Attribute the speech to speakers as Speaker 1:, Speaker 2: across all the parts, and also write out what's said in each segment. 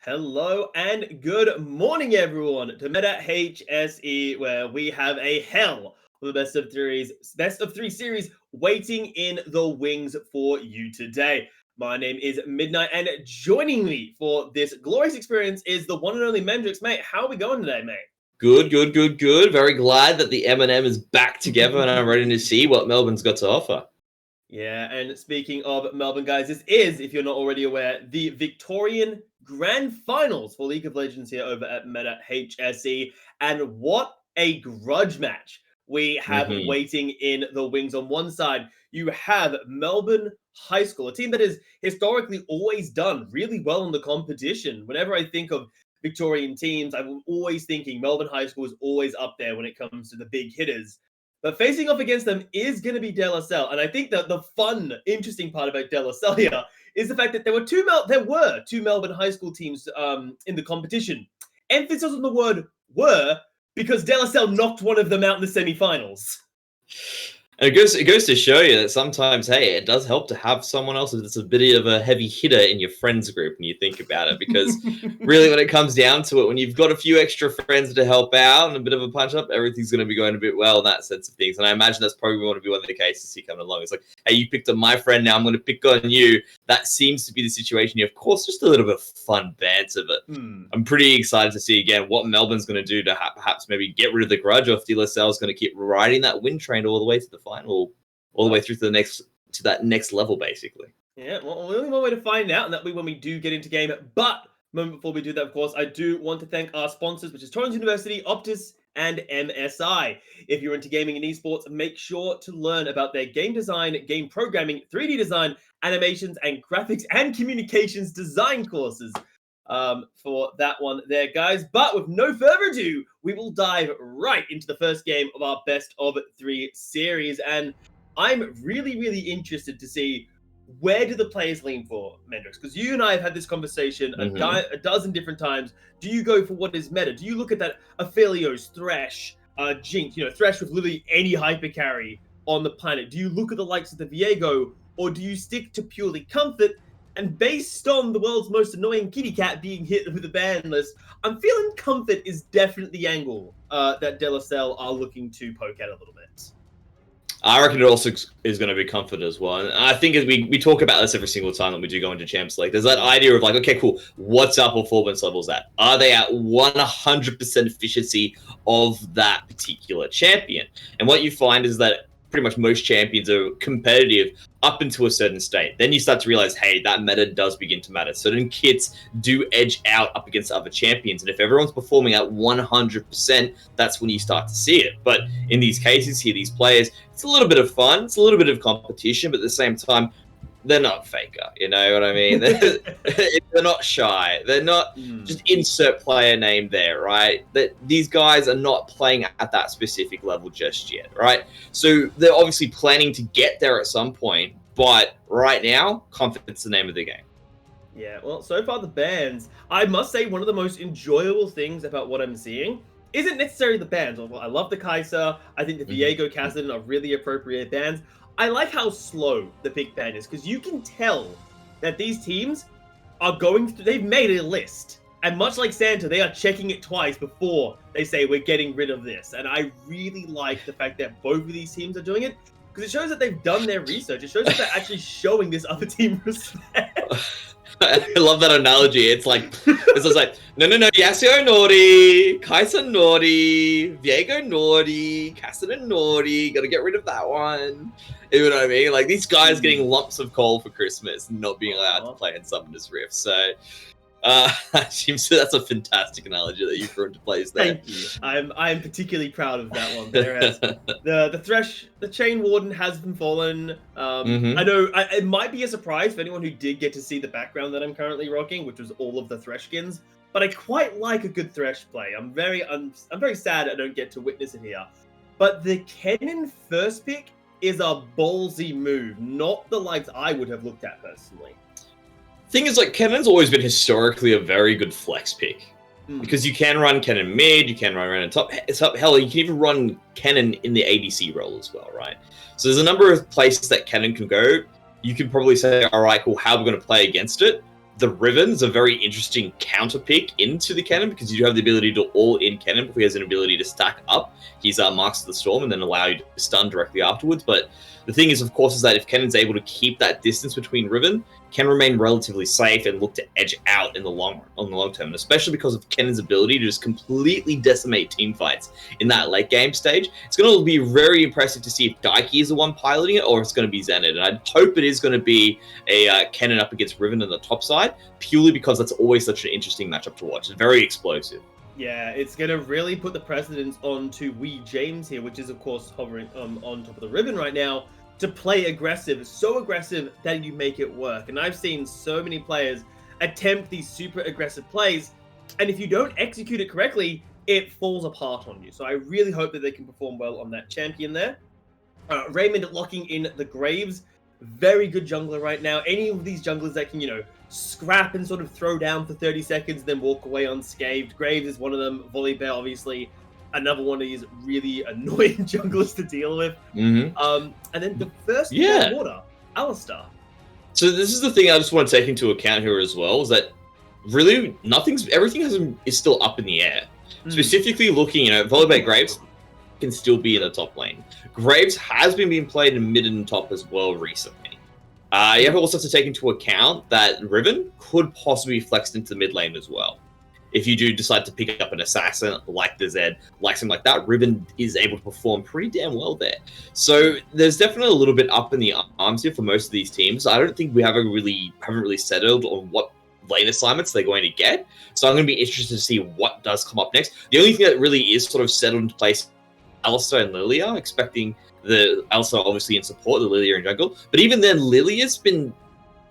Speaker 1: Hello and good morning, everyone, to Meta HSE, where we have a hell of a best of three series waiting in the wings for you today. My name is Midnight, and joining me for this glorious experience is the one and only Mendrix. Mate, how are we going today, mate?
Speaker 2: Good. Very glad that the M&M is back together and I'm ready to see what Melbourne's got to offer.
Speaker 1: Yeah, and speaking of Melbourne, guys, this is, if you're not already aware, the Victorian Grand Finals for League of Legends here over at Meta HSE. And what a grudge match we have waiting in the wings. On one side, you have Melbourne High School, a team that has historically always done really well in the competition. Whenever I think of Victorian teams, I'm always thinking Melbourne High School is always up there when it comes to the big hitters. But facing off against them is going to be De La Salle. And I think that the fun, interesting part about De La Salle here is the fact that there were two Melbourne High School teams in the competition. Emphasis on the word were, because De La Salle knocked one of them out in the semi-finals.
Speaker 2: And it goes to show you that sometimes, hey, it does help to have someone else that's a bit of a heavy hitter in your friends group when you think about it. Because really, when it comes down to it, when you've got a few extra friends to help out and a bit of a punch up, everything's going to be going a bit well in that sense of things. And I imagine that's probably going to be one of the cases here coming along. It's like, hey, you picked on my friend, now I'm going to pick on you. That seems to be the situation here. Of course, just a little bit of fun banter, but I'm pretty excited to see again what Melbourne's going to do to perhaps maybe get rid of the grudge, or if De La Salle is going to keep riding that win train all the way to the final, all the way through to that next level, basically.
Speaker 1: Yeah, well, only one way to find out, and that'll be when we do get into game. But moment before we do that, of course, I do want to thank our sponsors, which is Torrens University, Optus, and MSI. If you're into gaming and esports, make sure to learn about their game design, game programming, 3D design, animations, and graphics and communications design courses for that one there, guys. But with no further ado, we will dive right into the first game of our best of three series. And I'm really interested to see, where do the players lean for, Mendrix? Because you and I have had this conversation a dozen different times. Do you go for what is meta? Do you look at that Aphelios, Thresh, Jinx, Thresh with literally any hyper carry on the planet? Do you look at the likes of the Viego, or do you stick to purely comfort? And based on the world's most annoying kitty cat being hit with a ban list, I'm feeling comfort is definitely the angle that De La Salle are looking to poke at a little bit.
Speaker 2: I reckon it also is going to be comfort as well. And I think as we talk about this every single time that we do go into Champs League, there's that idea of like, okay, cool, what's our performance levels at? Are they at 100% efficiency of that particular champion? And what you find is that pretty much most champions are competitive up into a certain state. Then you start to realize, hey, that meta does begin to matter. Certain kits do edge out up against other champions. And if everyone's performing at 100%, that's when you start to see it. But in these cases here, these players, it's a little bit of fun. It's a little bit of competition, but at the same time, they're not faker, you know what I mean? They're not shy. They're not just insert player name there, right? These guys are not playing at that specific level just yet, right? So they're obviously planning to get there at some point, but right now, confidence is the name of the game.
Speaker 1: Yeah, well, so far the bans, I must say one of the most enjoyable things about what I'm seeing isn't necessarily the bans. Well, I love the Kai'Sa. I think the Viego, Kassadin are really appropriate bans. I like how slow the pick ban is, because you can tell that these teams are they've made a list. And much like Santa, they are checking it twice before they say, we're getting rid of this. And I really like the fact that both of these teams are doing it, because it shows that they've done their research. It shows that they're actually showing this other team respect.
Speaker 2: I love that analogy. It's like, no, Yasuo naughty, Kai'Sa naughty, Viego naughty, Kassadin naughty, gotta get rid of that one. You know what I mean? Like, these guys getting lumps of coal for Christmas and not being allowed to play in Summoner's Rift. So, that's a fantastic analogy that you threw into place there.
Speaker 1: Thank you. I'm particularly proud of that one. Whereas the Thresh, the Chain Warden has been fallen. I know it might be a surprise for anyone who did get to see the background that I'm currently rocking, which was all of the Thresh skins. But I quite like a good Thresh play. I'm very sad I don't get to witness it here. But the Kennen first pick is a ballsy move, not the likes I would have looked at personally.
Speaker 2: Thing is, like, Kennen's always been historically a very good flex pick. Because you can run Kennen mid, you can run around top. Hell, you can even run Kennen in the ADC role as well, right? So there's a number of places that Kennen can go. You can probably say, all right, cool, how are we going to play against it? the Riven's a very interesting counter pick into the cannon because you do have the ability to all-in cannon before he has an ability to stack up his Marks of the Storm and then allow you to stun directly afterwards. But the thing is, of course, is that if Cannon's able to keep that distance between Riven, can remain relatively safe and look to edge out in the long term, and especially because of Cannon's ability to just completely decimate team fights in that late game stage. It's going to be very impressive to see if Daiki is the one piloting it or if it's going to be Zenit, and I hope it is going to be a Cannon up against Riven on the top side, purely because that's always such an interesting matchup to watch. It's very explosive.
Speaker 1: Yeah, it's going to really put the precedence onto Wee James here, which is, of course, hovering on top of the Riven right now, to play aggressive, so aggressive that you make it work. And I've seen so many players attempt these super aggressive plays, and if you don't execute it correctly, it falls apart on you. So I really hope that they can perform well on that champion there. Raymond locking in the Graves. Very good jungler right now. Any of these junglers that can, you know, scrap and sort of throw down for 30 seconds, then walk away unscathed. Graves is one of them. Volibear, obviously, another one of these really annoying junglers to deal with.
Speaker 2: Mm-hmm.
Speaker 1: And then the first water, Alistar.
Speaker 2: So this is the thing I just want to take into account here as well, is that really everything is still up in the air. Specifically looking, you know, Volibear Graves can still be in the top lane. Graves has been being played in mid and top as well recently. You also have to take into account that Riven could possibly be flexed into the mid lane as well. If you do decide to pick up an assassin like the Zed, like something like that, Riven is able to perform pretty damn well there. So there's definitely a little bit up in the arms here for most of these teams. I don't think we haven't really settled on what lane assignments they're going to get. So I'm going to be interested to see what does come up next. The only thing that really is sort of settled into place, Alistar and Lilia, expecting the Alistar obviously in support, the Lilia in jungle. But even then, Lilia's been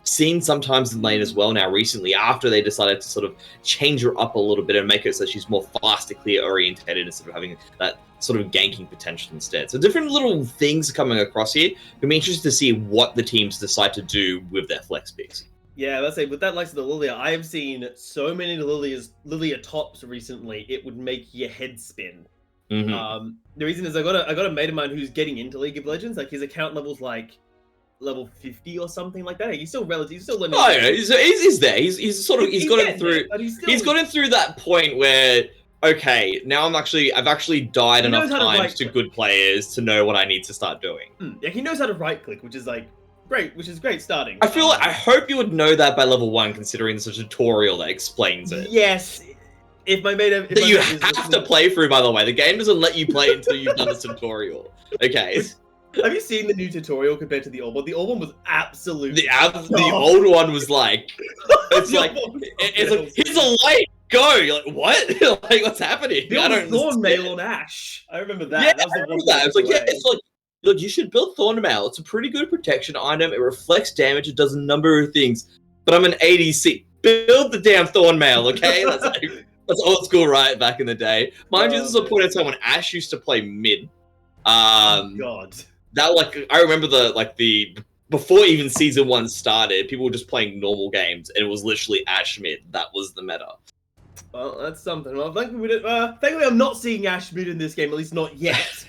Speaker 2: seen sometimes in lane as well now recently, after they decided to sort of change her up a little bit and make it so she's more fast to clear orientated instead of having that sort of ganking potential instead. So different little things coming across here. It'll be interesting to see what the teams decide to do with their flex picks.
Speaker 1: Yeah, let's say with that likes of the Lilia, I have seen so many Lilia tops recently, it would make your head spin.
Speaker 2: Mm-hmm.
Speaker 1: The reason is I got a mate of mine who's getting into League of Legends. Like his account level's like level 50 or something like that. He's still learning.
Speaker 2: Oh yeah, he's there. He's gotten through that point where, okay, now I've actually died enough times to good players to know what I need to start doing.
Speaker 1: Yeah, he knows how to right click, which is like great, starting.
Speaker 2: I feel I hope you would know that by level 1, considering there's a tutorial that explains it.
Speaker 1: Yes. If my mate
Speaker 2: you have to play through, by the way. The game doesn't let you play until you've done the tutorial. Okay.
Speaker 1: Have you seen the new tutorial compared to the old one? The old one was absolutely
Speaker 2: the old one was like, it's like here's a light, go. You're like, what? Like, what's happening?
Speaker 1: I don't Thorn Mail on Ash. I remember that.
Speaker 2: Yeah,
Speaker 1: that was
Speaker 2: I remember that. It's like, yeah, it's like, look, you should build Thorn Mail. It's a pretty good protection item. It reflects damage. It does a number of things. But I'm an ADC. Build the damn Thorn Mail, okay? That's old school, right? Back in the day. Mind you, this is a point in time when Ash used to play mid.
Speaker 1: God.
Speaker 2: That I remember the before even season 1 started, people were just playing normal games, and it was literally Ash mid. That was the meta.
Speaker 1: Well, that's something. Well, thankfully, I'm not seeing Ash mid in this game, at least not yet.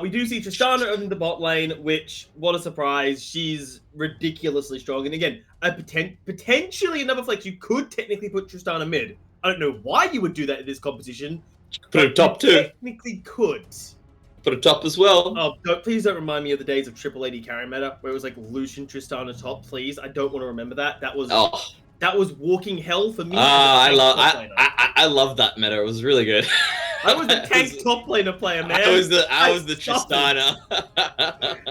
Speaker 1: We do see Tristana in the bot lane, which, what a surprise. She's ridiculously strong. And again, potentially another flex. You could technically put Tristana mid. I don't know why you would do that in this competition.
Speaker 2: Put her top 2.
Speaker 1: Technically could.
Speaker 2: Put a top as well.
Speaker 1: Oh, please don't remind me of the days of Triple AD carry meta, where it was like Lucian, Tristana top, please. I don't want to remember that. That was walking hell for me.
Speaker 2: I love that meta. It was really good.
Speaker 1: I was the tank top laner player, man.
Speaker 2: I was the Tristana.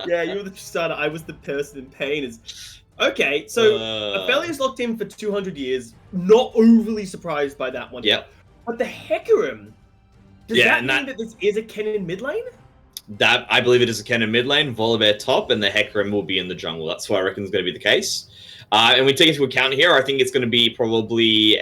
Speaker 1: Yeah, you were the Tristana. I was the person in pain. Okay, so Aphelios locked in for 200 years. Not overly surprised by that one.
Speaker 2: Yep.
Speaker 1: But the Hecarim, does that mean that this is a Kennen mid lane?
Speaker 2: That I believe it is a Kennen mid lane, Volibear top, and the Hecarim will be in the jungle. That's what I reckon is going to be the case. And we take into account here, I think it's going to be probably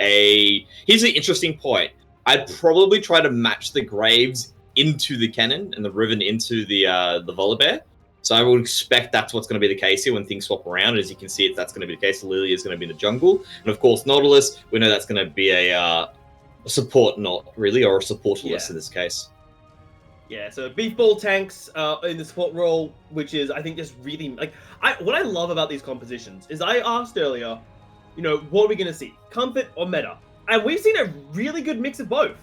Speaker 2: here's the interesting point. I'd probably try to match the Graves into the Kennen and the Riven into the Volibear. So I would expect that's what's going to be the case here when things swap around. As you can see, that's going to be the case. Lilia is going to be in the jungle. And of course, Nautilus, we know that's going to be a support, not really, or a supportless in this case.
Speaker 1: Yeah, so beef ball tanks in the support role, which is, I think, just really... what I love about these compositions is I asked earlier, what are we going to see? Comfort or meta? And we've seen a really good mix of both.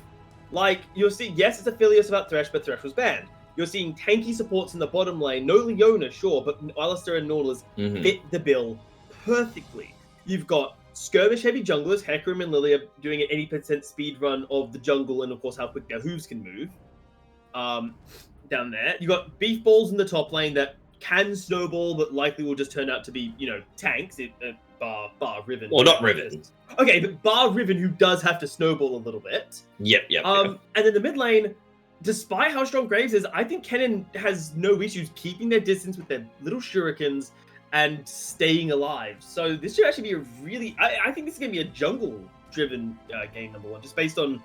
Speaker 1: Like, you'll see, yes, it's a Filius about Thresh, but Thresh was banned. You're seeing tanky supports in the bottom lane. No Leona, sure, but Alistair and Nautilus fit the bill perfectly. You've got skirmish-heavy junglers. Hecarim and Lily are doing an 80% speed run of the jungle, and of course how quick their hooves can move. Down there. You've got beef balls in the top lane that can snowball, but likely will just turn out to be, tanks. Bar Riven.
Speaker 2: Well, not Riven.
Speaker 1: Okay, but bar Riven, who does have to snowball a little bit.
Speaker 2: Yep.
Speaker 1: And then the mid lane, despite how strong Graves is, I think Kennen has no issues keeping their distance with their little shurikens and staying alive. So this should actually be a really... I think this is going to be a jungle-driven game, number one, just based on...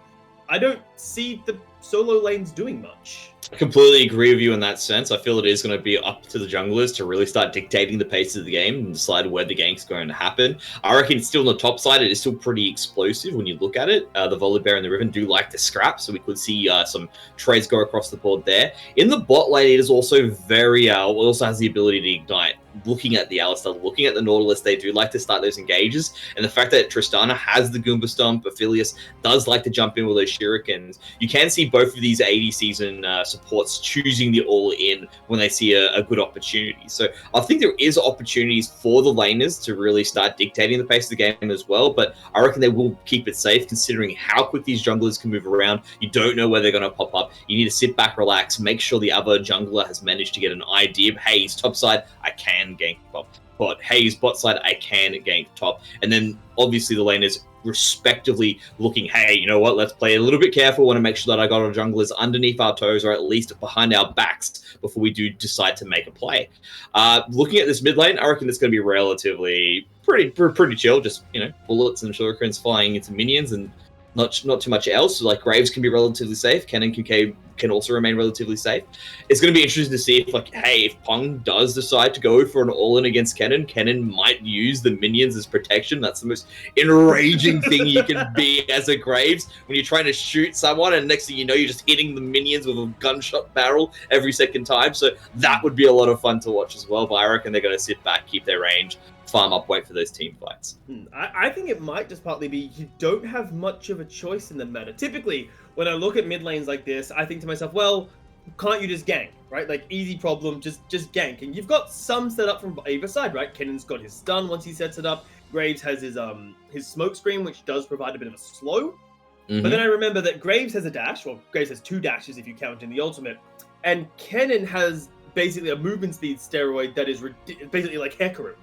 Speaker 1: I don't see the solo lanes doing much.
Speaker 2: I completely agree with you in that sense. I feel it is going to be up to the junglers to really start dictating the pace of the game and decide where the game's going to happen. I reckon it's still on the top side. It is still pretty explosive when you look at it. The Volibear and the Riven do like to scrap, so we could see some trades go across the board there. In the bot lane, it is also very... it also has the ability to ignite. Looking at the Alistair, looking at the Nautilus, they do like to start those engages. And the fact that Tristana has the Goomba Stomp, Aphelios does like to jump in with those shurikens. You can see both of these 80 season supports choosing the all-in when they see a good opportunity. So I think there is opportunities for the laners to really start dictating the pace of the game as well. But I reckon they will keep it safe considering how quick these junglers can move around. You don't know where they're going to pop up. You need to sit back, relax, make sure the other jungler has managed to get an idea of, hey, he's top side, I can gank top. But hey, he's bot side, I can gank top. And then obviously the laners respectively looking, hey, you know what, let's play a little bit careful. Want to make sure that I got our junglers underneath our toes or at least behind our backs before we do decide to make a play. Looking at this mid lane, I reckon it's going to be relatively pretty chill. Just, bullets and shurikens flying into minions and not too much else. Like Graves can be relatively safe. Kennen can also remain relatively safe. It's going to be interesting to see if Pong does decide to go for an all-in against Kennen might use the minions as protection. That's the most enraging thing you can be as a Graves when you're trying to shoot someone and next thing you know, you're just hitting the minions with a gunshot barrel every second time. So that would be a lot of fun to watch as well. But I reckon they're going to sit back, keep their range, farm up, wait for those team fights.
Speaker 1: I think it might just partly be you don't have much of a choice in the meta. Typically, when I look at mid lanes like this, I think to myself, well, can't you just gank, right? Like, easy problem, just gank. And you've got some set up from either side, right? Kennen's got his stun once he sets it up. Graves has his smoke screen, which does provide a bit of a slow. But then I remember that Graves has a dash. Well, Graves has 2 dashes if you count in the ultimate. And Kennen has basically a movement speed steroid that is basically like Hecarim.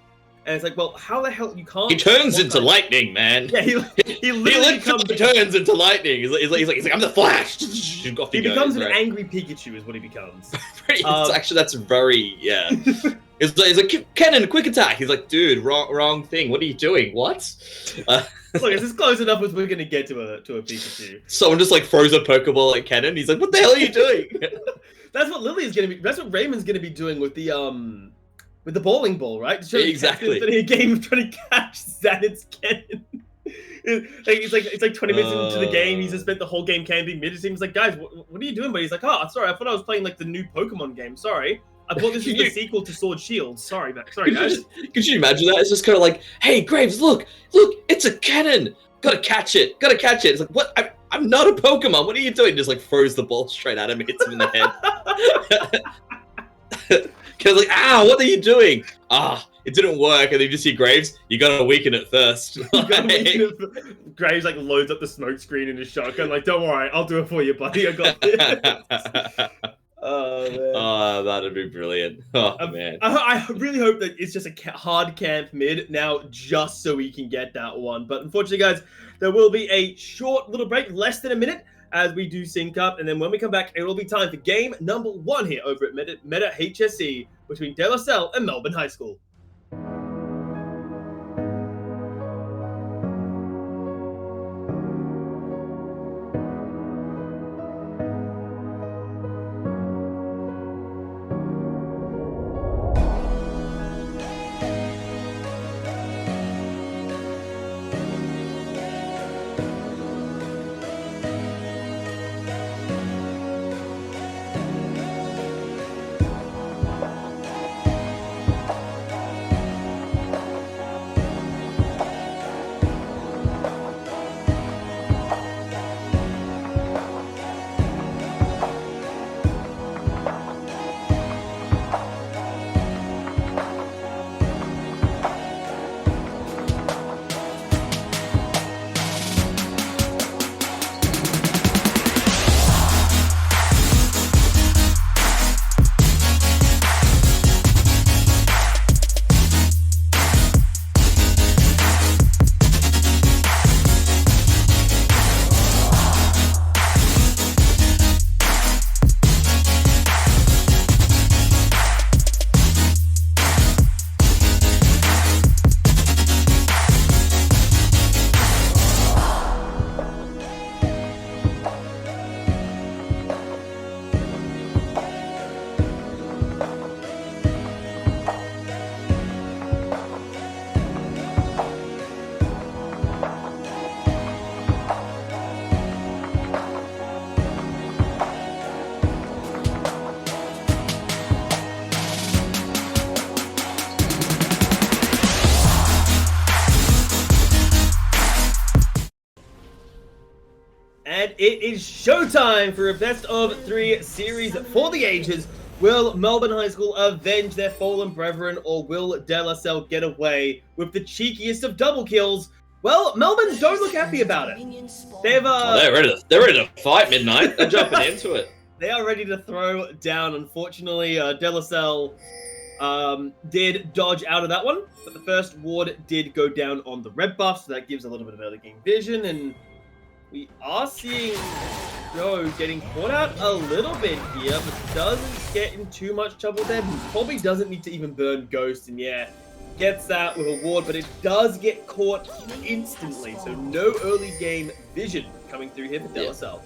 Speaker 1: And it's like, well, how the hell you can't...
Speaker 2: He turns into lightning, man.
Speaker 1: Yeah, he literally
Speaker 2: turns into lightning. He's like, I'm the Flash.
Speaker 1: He becomes an angry Pikachu, is what he becomes.
Speaker 2: That's very, yeah. It's like, Kennen, quick attack. He's like, dude, wrong thing. What are you doing? What?
Speaker 1: Look, is this close enough as we're gonna get to a Pikachu?
Speaker 2: Someone just like throws a Pokeball at Kennen. He's like, what the hell are you doing?
Speaker 1: That's what Lily is gonna be. That's what Raymond's gonna be doing with the bowling ball, right?
Speaker 2: Exactly.
Speaker 1: A game of trying to catch Zanet's Kennen. It's like 20 minutes into the game. He's just spent the whole game camping mid. It seems like, guys, what are you doing? But he's like, oh, sorry, I thought I was playing like the new Pokemon game. Sorry, I thought this was the sequel to Sword Shield. Sorry, guys.
Speaker 2: Could you imagine that? It's just kind of like, hey, Graves, look, it's a Kennen. Gotta catch it. It's like, what? I'm not a Pokemon. What are you doing? Just like throws the ball straight at him, hits him in the head. Because like, what are you doing? It didn't work. And then you just see Graves, you gotta weaken it first.
Speaker 1: Graves like loads up the smoke screen in his shotgun, like, don't worry, I'll do it for you, buddy. I got this. Oh, man.
Speaker 2: That'd be brilliant. Oh, man.
Speaker 1: I really hope that it's just a hard camp mid now, just so we can get that one. But unfortunately, guys, there will be a short little break, less than a minute, as we do sync up. And then when we come back, it will be time for game number 1 here over at Meta HSE between De La Salle and Melbourne High School. And it is showtime for a best of 3 series for the ages. Will Melbourne High School avenge their fallen brethren, or will De La Salle get away with the cheekiest of double kills? Well, Melbourne don't look happy about it. They've
Speaker 2: they're ready to fight Midnight. They're jumping into it.
Speaker 1: They are ready to throw down. Unfortunately, De La Salle did dodge out of that one, but the first ward did go down on the red buff, so that gives a little bit of early game vision, and we are seeing Joe getting caught out a little bit here, but doesn't get in too much trouble there. He probably doesn't need to even burn Ghost, and yeah, gets that with a ward, but it does get caught instantly, so no early game vision coming through here for De La Salle.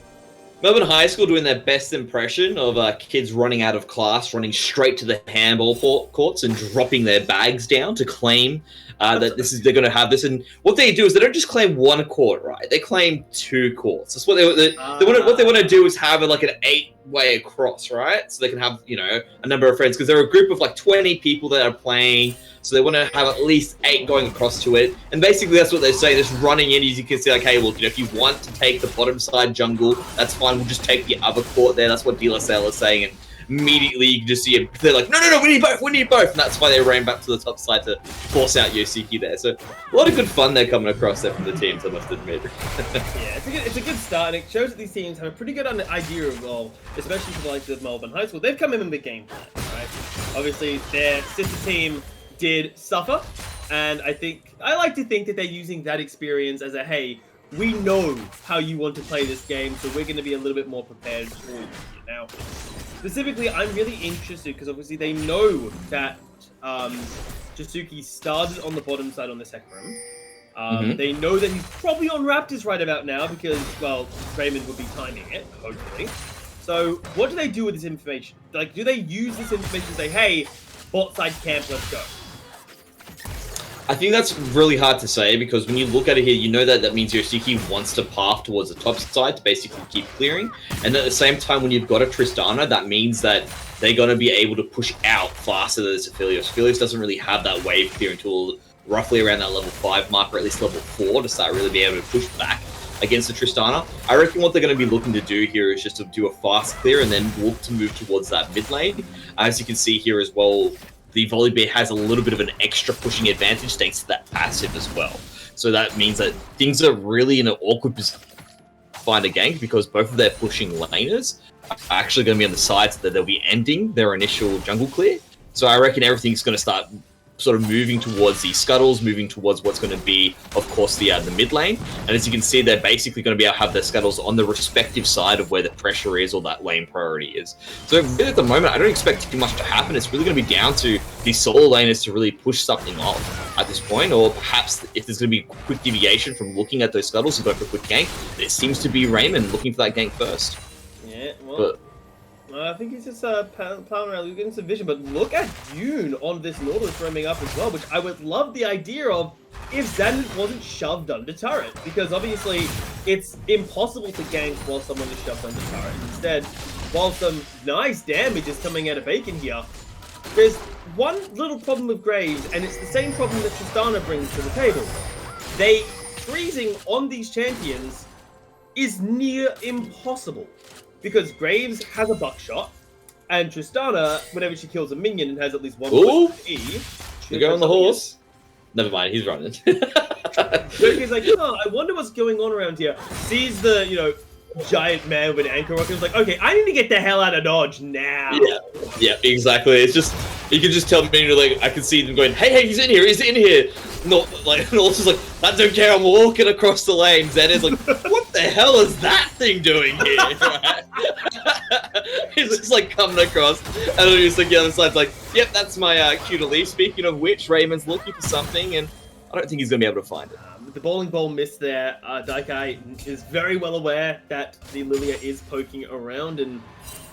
Speaker 2: Melbourne High School doing their best impression of kids running out of class, running straight to the handball courts and dropping their bags down to claim that they're going to have this. And what they do is they don't just claim 1 court, right? They claim 2 courts. That's what what they want to do is have like an 8-way across, right? So they can have, a number of friends, because they're a group of like 20 people that are playing. So they want to have at least 8 going across to it. And basically that's what they're saying. Just running in, as you can see, like, hey, look, if you want to take the bottom side jungle, that's fine. We'll just take the other court there. That's what De La Salle is saying. And immediately you can just see it. They're like, no, we need both. And that's why they ran back to the top side to force out Yoshiki there. So a lot of good fun they're coming across there from the teams, I must admit.
Speaker 1: Yeah, it's a good start, and it shows that these teams have a pretty good idea of role, especially for the likes of Melbourne High School. They've come in with the game plan, right? Obviously, their sister team did suffer, and I like to think that they're using that experience as a, hey, we know how you want to play this game, so we're going to be a little bit more prepared for you. Now, specifically, I'm really interested because obviously they know that Jasuki started on the bottom side on the second room. They know that he's probably on Raptors right about now because, well, Raymond would be timing it, hopefully. So what do they do with this information? Like, do they use this information to say, hey, bot side camp, let's go?
Speaker 2: I think that's really hard to say, because when you look at it here, you know that means Yoshiki wants to path towards the top side to basically keep clearing. And at the same time, when you've got a Tristana, that means that they're going to be able to push out faster than Aphelios. Aphelios doesn't really have that wave clear until roughly around that level 5 mark, or at least level 4, to start really being able to push back against the Tristana. I reckon what they're going to be looking to do here is just to do a fast clear and then look to move towards that mid lane. As you can see here as well, the Volibear has a little bit of an extra pushing advantage thanks to that passive as well. So that means that things are really in an awkward position to find a gank, because both of their pushing laners are actually going to be on the sides that they'll be ending their initial jungle clear. So I reckon everything's going to start sort of moving towards the scuttles, moving towards what's going to be, of course, the mid lane. And as you can see, they're basically going to be able to have their scuttles on the respective side of where the pressure is or that lane priority is. So really at the moment, I don't expect too much to happen. It's really going to be down to the solo laners to really push something off at this point, or perhaps if there's going to be a quick deviation from looking at those scuttles and going for a quick gank, it seems to be Raymond looking for that gank first.
Speaker 1: Yeah, well... I think he's just plowing around, getting some vision, but look at Yoon on this Nautilus roaming up as well, which I would love the idea of if Xanadu wasn't shoved under turret, because obviously it's impossible to gank while someone is shoved under turret. Instead, while some nice damage is coming out of Bacon here, there's one little problem with Graves, and it's the same problem that Tristana brings to the table. Freezing on these champions is near impossible, because Graves has a buckshot, and Tristana, whenever she kills a minion and has at least one E,
Speaker 2: you go on the horse. Never mind, he's running.
Speaker 1: He's like, oh, I wonder what's going on around here. Sees the, giant man with an anchor rocket. He's like, okay, I need to get the hell out of Dodge now.
Speaker 2: Yeah, exactly. It's just, you can just tell me, like, I can see them going, hey, he's in here. Not like, and also like, I don't care, I'm walking across the lanes. And it's like, what the hell is that thing doing here? Right? He's just like coming across, and then he's like, the other side's like, yep, that's my cue to leave. Speaking of which, Raymond's looking for something, and I don't think he's going to be able to find it.
Speaker 1: The bowling ball missed there. Daikai is very well aware that the Lilia is poking around, and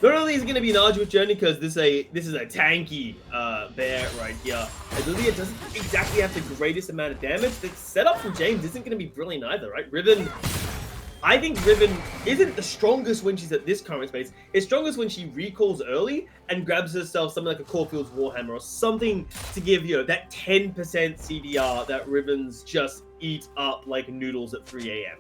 Speaker 1: not only is it going to be an arduous journey because this is a tanky bear right here. And Lilia doesn't exactly have the greatest amount of damage. The setup from James isn't going to be brilliant either, right? I think Riven isn't the strongest when she's at this current space. It's strongest when she recalls early and grabs herself something like a Caulfield's Warhammer or something to give, that 10% CDR that Rivens just eat up like noodles at 3 a.m.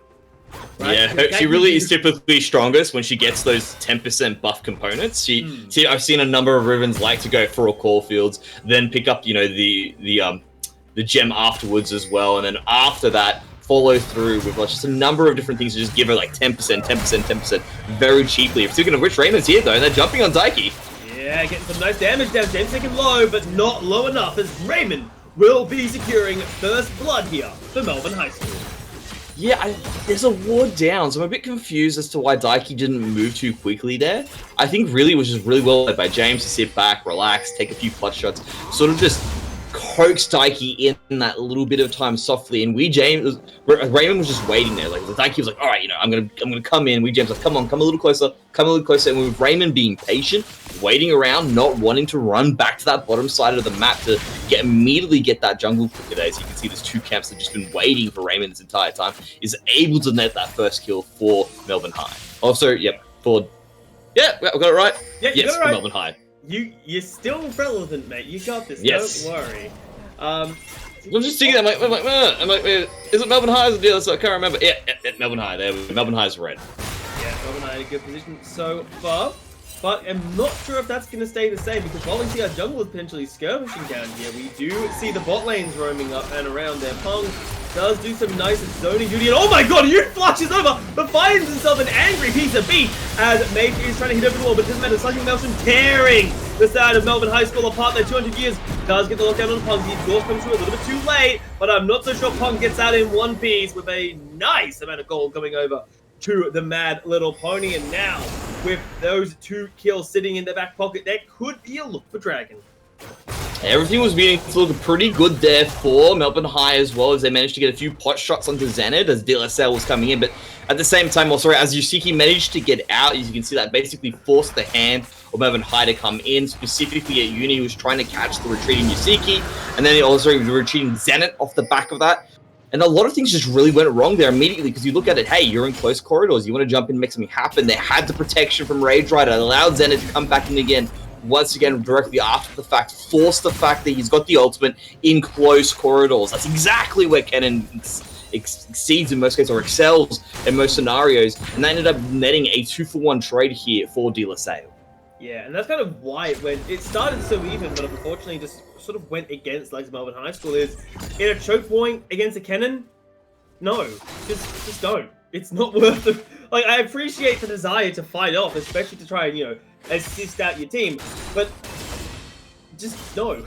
Speaker 1: Right?
Speaker 2: Yeah, she really is typically strongest when she gets those 10% buff components. See, I've seen a number of Rivens like to go for a Caulfields, then pick up, the gem afterwards as well, and then after that follow through with just a number of different things to just give her like 10%, 10%, 10% very cheaply. Speaking of which, Raymond's here though, and they're jumping on Daiki.
Speaker 1: Yeah, getting some nice damage down. James taking low, but not low enough as Raymond will be securing first blood here for Melbourne High School.
Speaker 2: Yeah, there's a ward down, so I'm a bit confused as to why Daiki didn't move too quickly there. I think really it was just really well led by James to sit back, relax, take a few clutch shots, sort of just coax Daiki in that little bit of time softly, and Raymond was just waiting there. Like Daiki was like, all right, I'm gonna come in. James was like, come on, come a little closer, and with Raymond being patient, waiting around, not wanting to run back to that bottom side of the map to immediately get that jungle quicker there. As you can see, there's two camps that have just been waiting for Raymond this entire time, is able to net that first kill for Melbourne High. Also, I got it right.
Speaker 1: Yeah, you got it right.
Speaker 2: For Melbourne High.
Speaker 1: You're still relevant, mate. You got this.
Speaker 2: Yes.
Speaker 1: Don't worry.
Speaker 2: I'm just thinking, I'm like, is it Melbourne High as a deal? So I can't remember. Yeah, Melbourne High. There, Melbourne High's red.
Speaker 1: Yeah, Melbourne High in a good position so far, but I'm not sure if that's going to stay the same, because while we see our jungle is potentially skirmishing down here, we do see the bot lanes roaming up and around there. Pong does do some nice zoning duty, and oh my god, Yoon flashes over, but finds himself an angry piece of beef as Mayfield is trying to hit over the wall, but it doesn't matter. Slugging Nelson tearing the side of Melbourne High School apart there. 200 years does get the lockdown on Pong. The exhaust comes through a little bit too late, but I'm not so sure Pong gets out in one piece with a nice amount of gold coming over to the Mad Little Pony. And now, with those 2 kills sitting in their back pocket, there could be a look for Dragon.
Speaker 2: Everything was beginning to look pretty good there for Melbourne High as well, as they managed to get a few pot shots onto Zenit as DLSL was coming in. But at the same time, also as Yusiki managed to get out, as you can see, that basically forced the hand of Melbourne High to come in, specifically at Uni, who was trying to catch the retreating Yusiki, and then also the retreating Zenit off the back of that. And a lot of things just really went wrong there immediately, because you look at it, hey, you're in close corridors, you want to jump in and make something happen. They had the protection from Rage Rider, allowed Zenit to come back in again, once again, directly after the fact, forced the fact that he's got the ultimate in close corridors. That's exactly where Kennen exceeds in most cases, or excels in most scenarios, and they ended up netting a 2-for-1 trade here for De La Salle.
Speaker 1: Yeah, and that's kind of why it started so even, but unfortunately just sort of went against like Melbourne High School. Is in a choke point against a Kennen? No, just don't. It's not worth it. Like, I appreciate the desire to fight off, especially to try and, assist out your team, but just no.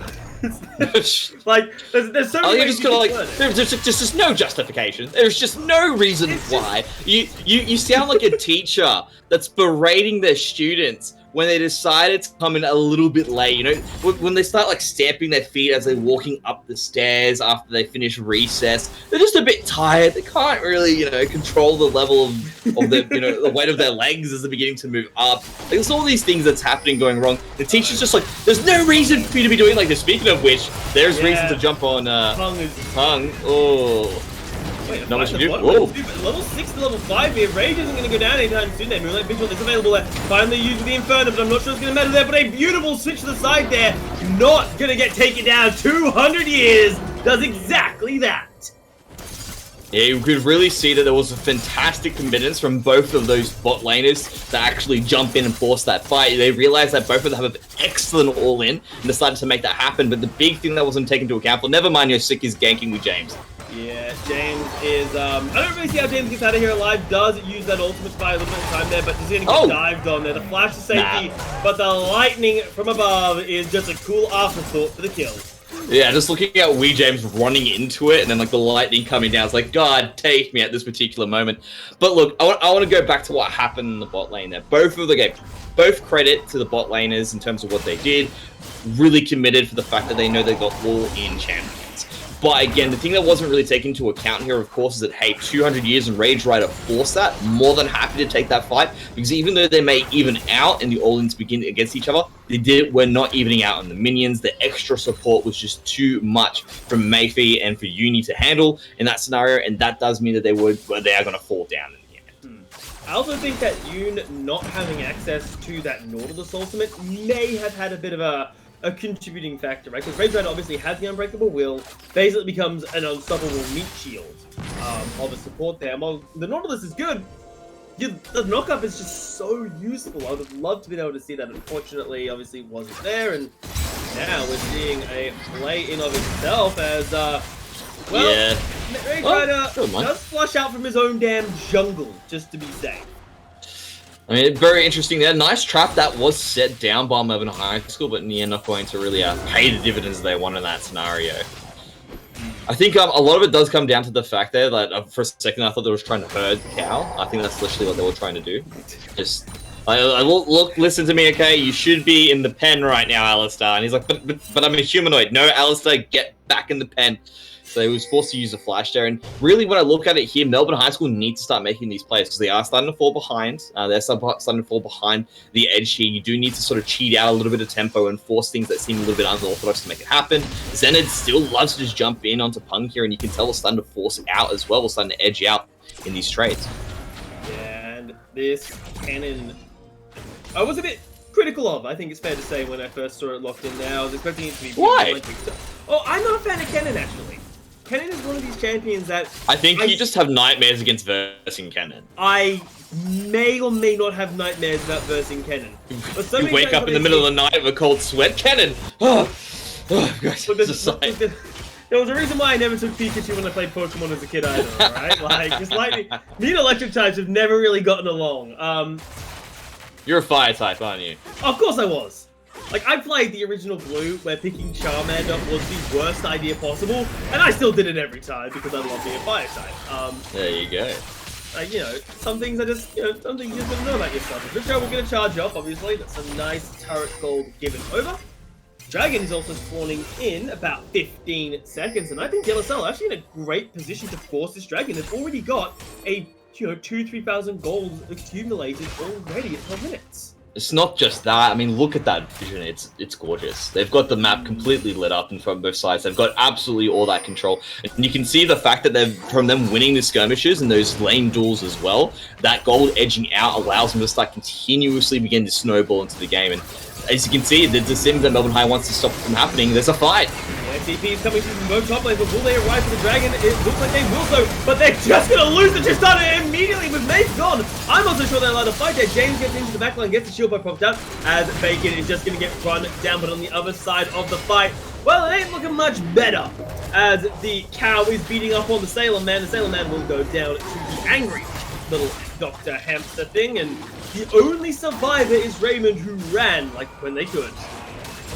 Speaker 1: Like, there's so many ways
Speaker 2: there's just no justification. There's just no reason why. You sound like a teacher that's berating their students when they decided to come in a little bit late, when they start like stamping their feet as they're walking up the stairs after they finish recess. They're just a bit tired. They can't really, control the level of the, the weight of their legs as they're beginning to move up. Like, there's all these things that's happening, going wrong. The teacher's just like, there's no reason for you to be doing like this. Speaking of which, there's reason to jump on Pung. Oh.
Speaker 1: Wait,
Speaker 2: not much to do.
Speaker 1: Level 6 to level 5 here. Rage isn't going to go down anytime soon there. Moonlight Visual is available there. Finally using the Inferno, but I'm not sure it's going to matter there. But a beautiful switch to the side there. Not going to get taken down. 200 years does exactly that.
Speaker 2: Yeah, you could really see that there was a fantastic commitments from both of those bot laners to actually jump in and force that fight. They realized that both of them have an excellent all-in and decided to make that happen. But the big thing that wasn't taken into account, well, never mind Yosik is ganking with James.
Speaker 1: Yeah, James is, I don't really see how James gets out of here alive. Does use that ultimate to buy a little bit of time there, but he's going to get dived on there. The flash of safety, but the lightning from above is just a cool afterthought for the kill.
Speaker 2: Yeah, just looking at Wee James running into it and then like the lightning coming down. It's like, God, take me at this particular moment. But look, I want to go back to what happened in the bot lane there. Both credit to the bot laners in terms of what they did. Really committed for the fact that they know they got all-in champions. But again, the thing that wasn't really taken into account here, of course, is that, hey, 200 years and Rage Rider forced that. More than happy to take that fight, because even though they may even out and the all-ins begin against each other, we're not evening out on the minions. The extra support was just too much from Mayfi and for Uni to handle in that scenario, and that does mean that they are going to fall down in the end.
Speaker 1: I also think that Yoon not having access to that Nautilus ultimate may have had a bit of a a contributing factor, right? Because Rage Rider obviously has the Unbreakable Will, basically becomes an unstoppable meat shield of a support there. While the Nautilus is good, the knockup is just so useful. I would have loved to be able to see that. Unfortunately, obviously wasn't there, and now we're seeing a play in of itself as, Rage Rider does flush out from his own damn jungle, just to be safe.
Speaker 2: I mean, very interesting there. Nice trap that was set down by Melbourne High School, but in the end, not going to really pay the dividends they want in that scenario. I think a lot of it does come down to the fact there that for a second I thought they were trying to herd the cow. I think that's literally what they were trying to do. Just, look, listen to me, okay? You should be in the pen right now, Alistair. And he's like, but I'm a humanoid. No, Alistair, get back in the pen. So he was forced to use a flash there. And really, when I look at it here, Melbourne High School need to start making these plays because they are starting to fall behind. They're starting to fall behind the edge here. You do need to sort of cheat out a little bit of tempo and force things that seem a little bit unorthodox to make it happen. Zenith still loves to just jump in onto Punk here, and you can tell we're starting to force it out as well. We're starting to edge out in these trades.
Speaker 1: Yeah, and this cannon, I was a bit critical of. I think it's fair to say when I first saw it locked in there, I was expecting it to be...
Speaker 2: Why?
Speaker 1: Oh, I'm not a fan of Cannon, actually. Cannon is one of these champions that...
Speaker 2: I think you just have nightmares against versing Cannon.
Speaker 1: I may or may not have nightmares about versing Cannon. But so
Speaker 2: you wake up in the middle of the night with a cold sweat. Cannon! Oh gosh,
Speaker 1: there was a reason why I never took Pikachu when I played Pokemon as a kid either, right? Like, just lightning... Me and electric types have never really gotten along.
Speaker 2: You're a fire type, aren't you?
Speaker 1: Of course I was. Like, I played the original Blue, where picking Charmander was the worst idea possible, and I still did it every time because I love being a fire type.
Speaker 2: There you go.
Speaker 1: You know, some things are just, some things you just don't know about yourself. This show we're going to charge off, obviously. That's a nice turret gold given over. Dragon is also spawning in about 15 seconds, and I think Salle actually in a great position to force this Dragon. They've already got a, 2,000-3,000 gold accumulated already at 12 minutes.
Speaker 2: It's not just that. I mean, look at that vision. It's gorgeous. They've got the map completely lit up in front of both sides. They've got absolutely all that control. And you can see the fact that from them winning the skirmishes and those lane duels as well, that gold edging out allows them to start continuously begin to snowball into the game. And as you can see, the decision that Melbourne High wants to stop from happening. There's a fight.
Speaker 1: Yeah, TP is coming through from both top lanes, but will they arrive for the Dragon? It looks like they will so, but they're just going to lose the Tristana immediately with Mace gone. I'm also sure they'll allow the fight there. James gets into the backline, gets the shield by popped out, as Bacon is just going to get run down, but on the other side of the fight, well, it ain't looking much better, as the cow is beating up on the Sailor Man. The Sailor Man will go down to the angry little Dr. Hamster thing, and the only survivor is Raymond, who ran like when they could.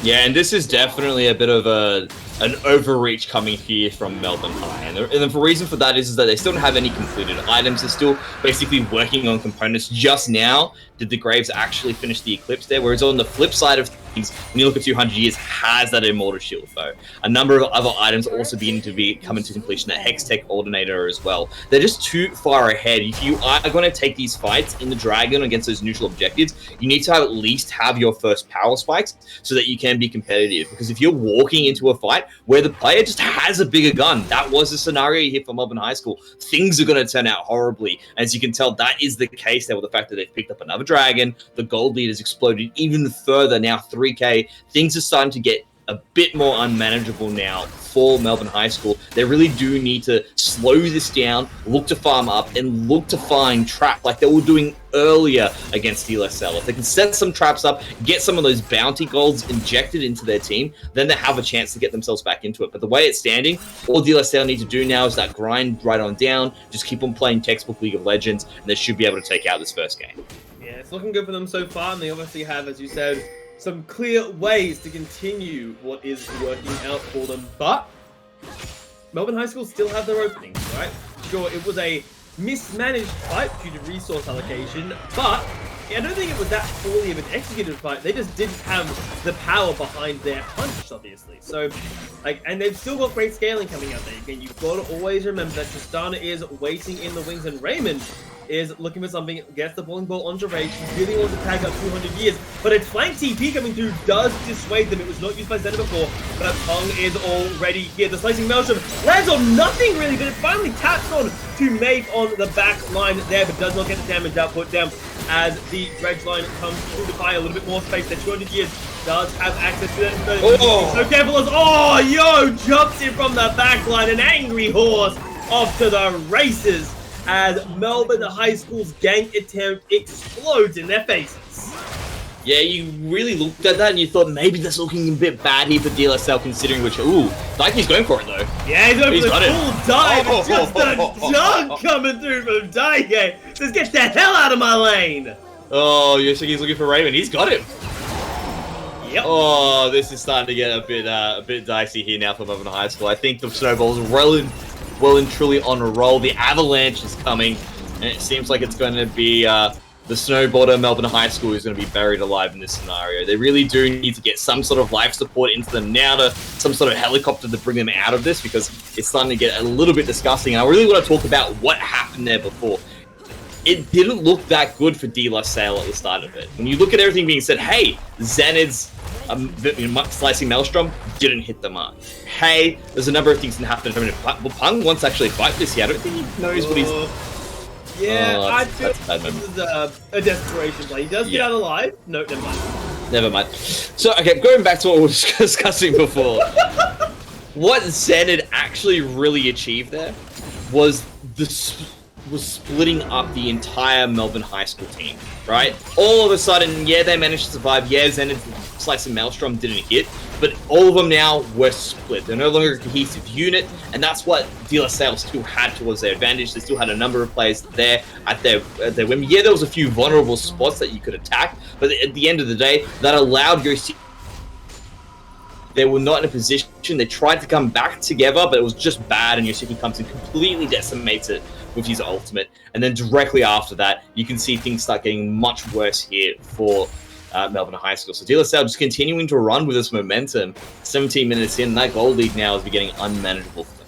Speaker 2: Yeah, and this is definitely a bit of an overreach coming here from Melbourne High. And the reason for that is that they still don't have any completed items. They're still basically working on components. Just now, did the Graves actually finish the Eclipse there? Whereas on the flip side of things, when you look at 200 Years, has that Immortal Shield, though. A number of other items also beginning to be coming to completion. That Hex Tech Alternator as well. They're just too far ahead. If you are going to take these fights in the Dragon against those neutral objectives, you need to at least have your first power spikes so that you can be competitive. Because if you're walking into a fight where the player just has a bigger gun, that was the scenario here for Melbourne High School, things are going to turn out horribly. As you can tell, that is the case there with the fact that they've picked up another Dragon. The gold lead has exploded even further, now 3K. Things are starting to get a bit more unmanageable now for Melbourne High School. They really do need to slow this down, look to farm up, and look to find trap like they were doing earlier against DLSL. If they can set some traps up, get some of those bounty golds injected into their team, then they have a chance to get themselves back into it. But the way it's standing, all DLSL need to do now is that grind right on down, just keep on playing textbook League of Legends, and they should be able to take out this first game.
Speaker 1: Yeah, it's looking good for them so far, and they obviously have, as you said, some clear ways to continue what is working out for them. But Melbourne High School still have their openings, right? Sure, it was a mismanaged fight due to resource allocation, but I don't think it was that poorly of an executed fight. They just didn't have the power behind their punch, obviously. So, and they've still got great scaling coming out there. Again, you've got to always remember that Tristana is waiting in the wings, and Raymond is looking for something, gets the bowling ball onto Rage. He really wants to tag up 200 Years, but its flank TP coming through does dissuade them. It was not used by Zenith before, but Pong is already here. The slicing Maelstrom lands on nothing really, but it finally taps on to Maeve on the back line there, but does not get the damage output down as the dredge line comes through the fire. A little bit more space. The 200 years does have access to that. So careful as, oh, yo, jumps in from the back line. An angry horse off to the races as Melbourne High School's gank attempt explodes in their faces.
Speaker 2: Yeah, you really looked at that and you thought maybe that's looking a bit bad here for DLSL considering which, ooh, Dikey's going for it though.
Speaker 1: Yeah, he's going for the full dive. It's just a dunk coming through from Daike. Says, get the hell out of my lane.
Speaker 2: Oh, Yoshiki's looking for Raymond. He's got him.
Speaker 1: Yep.
Speaker 2: Oh, this is starting to get a bit dicey here now for Melbourne High School. I think the Snowball's well and truly on a roll. The avalanche is coming, and it seems like it's going to be the snowboarder Melbourne High School who's going to be buried alive in this scenario. They really do need to get some sort of life support into them now, to some sort of helicopter to bring them out of this, because it's starting to get a little bit disgusting. And I really want to talk about what happened there before. It didn't look that good for De La Salle at the start of it. When you look at everything being said, hey, Xanad's slicing Maelstrom didn't hit the mark. Hey, there's a number of things that happened. I mean, will Pung wants to actually fight this here. I don't think he knows what he's...
Speaker 1: Yeah, I feel
Speaker 2: that's a bad
Speaker 1: this is a desperation play. He does get out alive. No, never mind.
Speaker 2: Never mind. So, okay, going back to what we were discussing before. What Xanad actually really achieved there was splitting up the entire Melbourne High School team, right? All of a sudden, yeah, they managed to survive. Yeah, Xanad slicing Maelstrom didn't hit, but all of them now were split. They're no longer a cohesive unit, and that's what De La Salle still had towards their advantage. They still had a number of players there at their whim. Yeah, there was a few vulnerable spots that you could attack, but at the end of the day, that allowed your... They were not in a position. They tried to come back together, but it was just bad, and Yoshiki comes and completely decimates it with his ultimate. And then directly after that, you can see things start getting much worse here for Melbourne High School. So De La Salle just continuing to run with this momentum. 17 minutes in, that goal lead now is getting unmanageable for them.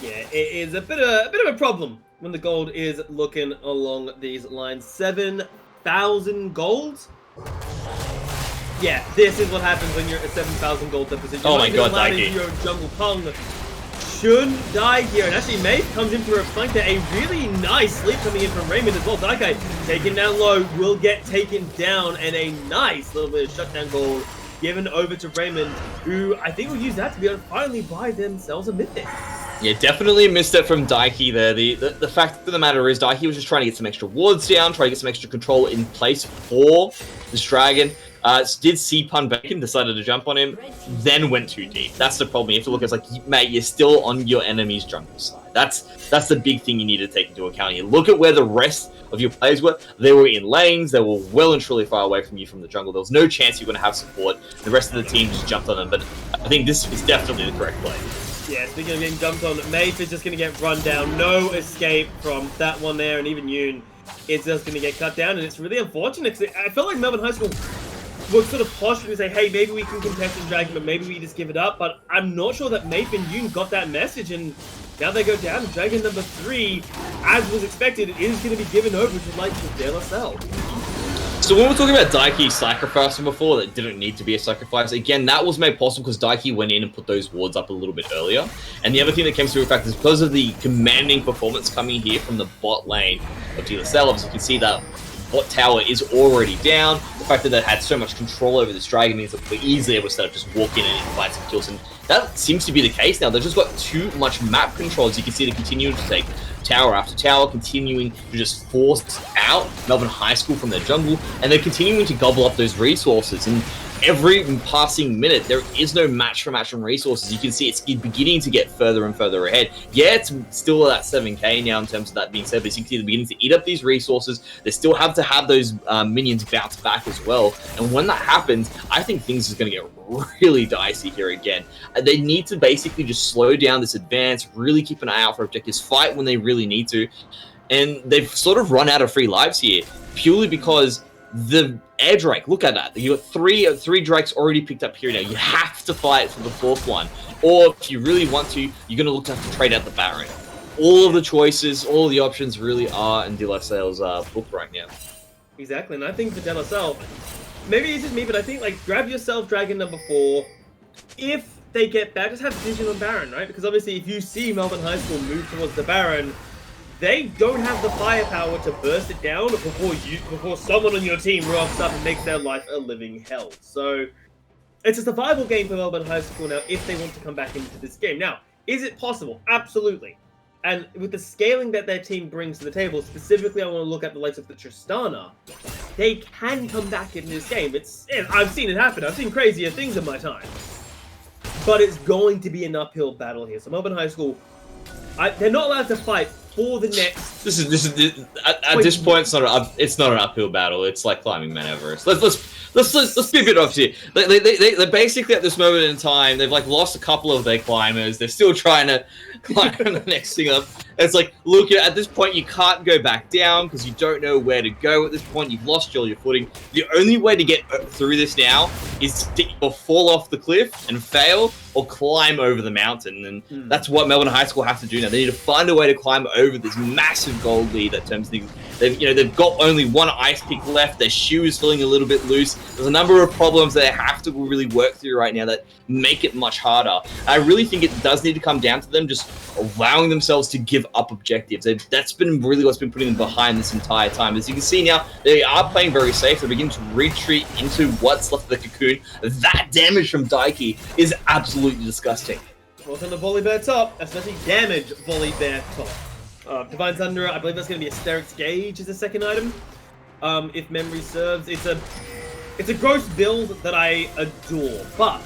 Speaker 1: Yeah, it is a bit of a problem when the gold is looking along these lines. 7,000 golds. Yeah, this is what happens when you're at 7,000 gold deficit.
Speaker 2: Oh my god, Daiki.
Speaker 1: Your jungle Pung should die here. And actually, Maeve comes in for a flank there. A really nice sleep coming in from Raymond as well. Daiki taken down low, will get taken down. And a nice little bit of shutdown goal given over to Raymond, who I think will use that to be able to finally buy themselves a mid there.
Speaker 2: Yeah, definitely a misstep from Daiki there. The fact of the matter is Daiki was just trying to get some extra wards down, trying to get some extra control in place for this dragon. Did see Pun Bacon, decided to jump on him, then went too deep. That's the problem. You have to look at it, it's like, mate, you're still on your enemy's jungle side. That's the big thing you need to take into account. You look at where the rest of your players were. They were in lanes. They were well and truly far away from you from the jungle. There was no chance you're going to have support. The rest of the team just jumped on them. But I think this is definitely the correct play.
Speaker 1: Yeah, speaking of getting jumped on, Maeve is just going to get run down. No escape from that one there, and even Yoon is just going to get cut down. And it's really unfortunate because I felt like Melbourne High School would sort of posture and say, hey, maybe we can contest the dragon, but maybe we just give it up. But I'm not sure that Maeve and Yoon got that message, and now they go down. Dragon number 3, as was expected, is going to be given over to like De La Salle.
Speaker 2: So when we're talking about Daiki sacrificing before, that didn't need to be a sacrifice. Again, that was made possible because Daiki went in and put those wards up a little bit earlier. And the other thing that came through effect is because of the commanding performance coming here from the bot lane of De La Salle. Obviously, you can see that bot tower is already down. The fact that they had so much control over this dragon means that we're easily able to set up, just walk in and fight some kills. And that seems to be the case now. They've just got too much map control. As you can see, they continue to take tower after tower, continuing to just force out Melbourne High School from their jungle, and they're continuing to gobble up those resources. And every passing minute, there is no match for match on resources. You can see it's beginning to get further and further ahead. Yeah, it's still at 7k now in terms of that being said, but you can see they're beginning to eat up these resources. They still have to have those minions bounce back as well. And when that happens, I think things are going to get really dicey here again. They need to basically just slow down this advance, really keep an eye out for objectives, fight when they really need to. And they've sort of run out of free lives here, purely because the air drake, look at that. You got three drakes already picked up here now. You have to fight for the 4th one. Or if you really want to, you're going to look to have to trade out the Baron. All of the choices, all of the options really are in De La Salle's book right now.
Speaker 1: Exactly, and I think for De La Salle, maybe it's just me, but I think, like, grab yourself Dragon number 4. If they get back, just have vision on Baron, right? Because obviously if you see Melbourne High School move towards the Baron, they don't have the firepower to burst it down before someone on your team rocks up and makes their life a living hell. So it's a survival game for Melbourne High School now if they want to come back into this game. Now, is it possible? Absolutely. And with the scaling that their team brings to the table, specifically I want to look at the likes of the Tristana, they can come back in this game. I've seen it happen. I've seen crazier things in my time. But it's going to be an uphill battle here. So Melbourne High School, they're not allowed to fight for the next.
Speaker 2: At this point, it's not an uphill battle. It's like climbing Mount Everest. Let's be a bit off here. They basically at this moment in time, they've like lost a couple of their climbers. They're still trying to climb the next thing up. It's like, look, at this point, you can't go back down because you don't know where to go. At this point, you've lost all your footing. The only way to get through this now is to either fall off the cliff and fail or climb over the mountain. And that's what Melbourne High School have to do now. They need to find a way to climb over this massive gold lead that terms things. They've got only one ice pick left. Their shoe is feeling a little bit loose. There's a number of problems that they have to really work through right now that make it much harder. I really think it does need to come down to them just allowing themselves to give up objectives. That's been really what's been putting them behind this entire time. As you can see now, they are playing very safe. They're beginning to retreat into what's left of the cocoon. That damage from Daiki is absolutely disgusting.
Speaker 1: Well, on the volley bear top, especially damage volley bear top. Divine Thunder, I believe that's going to be a Steric's Gauge as the second item. If memory serves, it's a gross build that I adore, but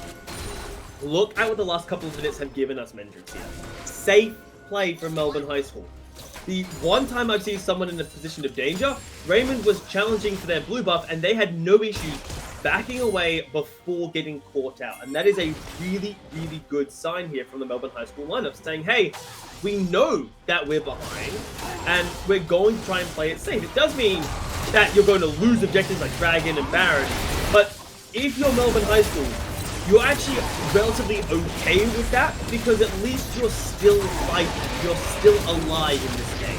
Speaker 1: look at what the last couple of minutes have given us, Mendrix here. Safe play from Melbourne High School. The one time I've seen someone in a position of danger, Raymond was challenging for their blue buff, and they had no issues backing away before getting caught out. And that is a really, really good sign here from the Melbourne High School lineup, saying, hey, we know that we're behind, and we're going to try and play it safe. It does mean that you're going to lose objectives like Dragon and Baron, but if you're Melbourne High School, you're actually relatively okay with that, because at least you're still fighting, you're still alive in this game.